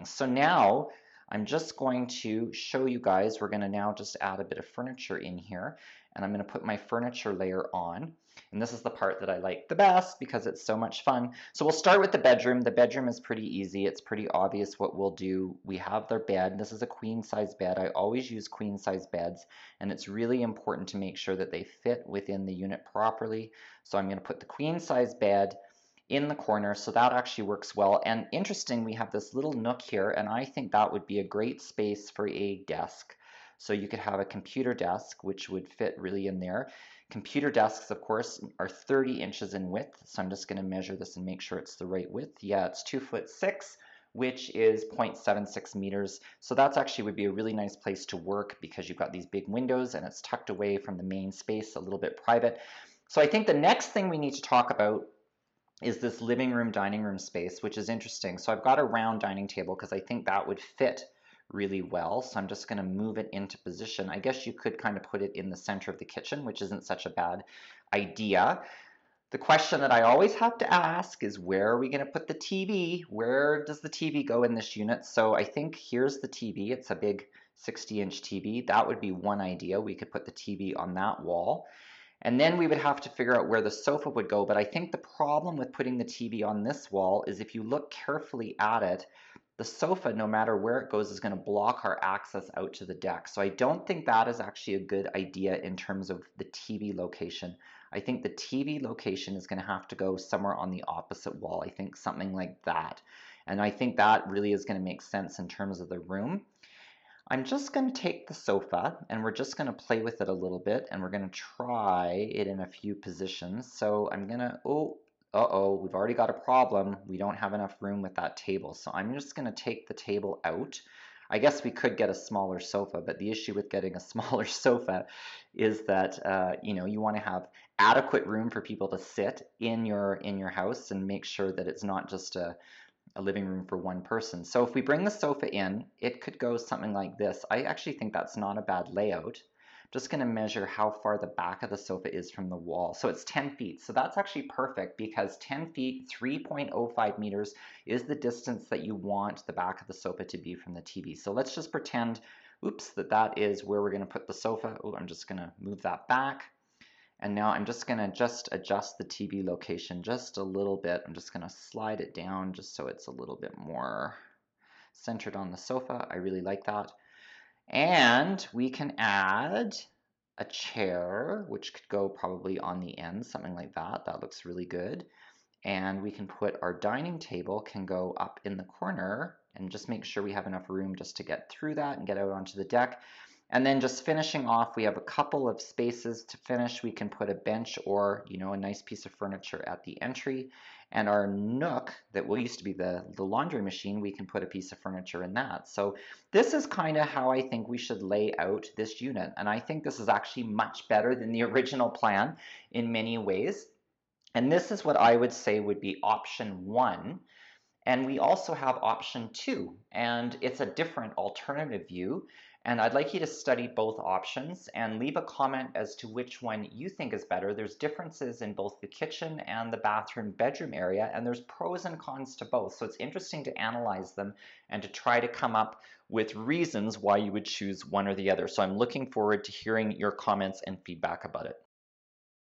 So now I'm just going to show you guys, we're going to now just add a bit of furniture in here, and I'm going to put my furniture layer on. And this is the part that I like the best because it's so much fun. So we'll start with the bedroom. The bedroom is pretty easy. It's pretty obvious what we'll do. We have their bed. This is a queen size bed. I always use queen size beds, and it's really important to make sure that they fit within the unit properly. So I'm going to put the queen size bed in the corner, so that actually works well. And interesting, we have this little nook here, and I think that would be a great space for a desk. So you could have a computer desk, which would fit really in there. Computer desks, of course, are 30 inches in width, so I'm just going to measure this and make sure it's the right width. Yeah, it's 2'6", which is 0.76 meters. So that's actually would be a really nice place to work because you've got these big windows and it's tucked away from the main space, a little bit private. So I think the next thing we need to talk about is this living room, dining room space, which is interesting. So I've got a round dining table because I think that would fit really well. So I'm just going to move it into position. I guess you could kind of put it in the center of the kitchen, which isn't such a bad idea. The question that I always have to ask is, where are we going to put the TV? Where does the TV go in this unit? So I think here's the TV. It's a big 60-inch TV. That would be one idea. We could put the TV on that wall. And then we would have to figure out where the sofa would go. But I think the problem with putting the TV on this wall is, if you look carefully at it, the sofa, no matter where it goes, is going to block our access out to the deck. So I don't think that is actually a good idea in terms of the TV location. I think the TV location is going to have to go somewhere on the opposite wall. I think something like that. And I think that really is going to make sense in terms of the room. I'm just going to take the sofa and we're just going to play with it a little bit, and we're going to try it in a few positions. So I'm going to, we've already got a problem. We don't have enough room with that table. So I'm just going to take the table out. I guess we could get a smaller sofa, but the issue with getting a smaller sofa is that you want to have adequate room for people to sit in your house, and make sure that it's not just a living room for one person. So if we bring the sofa in, it could go something like this. I actually think that's not a bad layout. I'm just going to measure how far the back of the sofa is from the wall. So it's 10 feet. So that's actually perfect, because 10 feet, 3.05 meters is the distance that you want the back of the sofa to be from the TV. So let's just pretend, that is where we're going to put the sofa. Oh, I'm just going to move that back. And now I'm just going to adjust the TV location just a little bit. I'm just going to slide it down just so it's a little bit more centered on the sofa. I really like that. And we can add a chair, which could go probably on the end, something like that. That looks really good. And we can put our dining table, can go up in the corner, and just make sure we have enough room just to get through that and get out onto the deck. And then just finishing off, we have a couple of spaces to finish. We can put a bench or, a nice piece of furniture at the entry. And our nook that used to be the laundry machine, we can put a piece of furniture in that. So this is kind of how I think we should lay out this unit. And I think this is actually much better than the original plan in many ways. And this is what I would say would be option 1. And we also have option 2, and it's a different alternative view. And I'd like you to study both options and leave a comment as to which one you think is better. There's differences in both the kitchen and the bathroom bedroom area, and there's pros and cons to both. So it's interesting to analyze them and to try to come up with reasons why you would choose one or the other. So I'm looking forward to hearing your comments and feedback about it.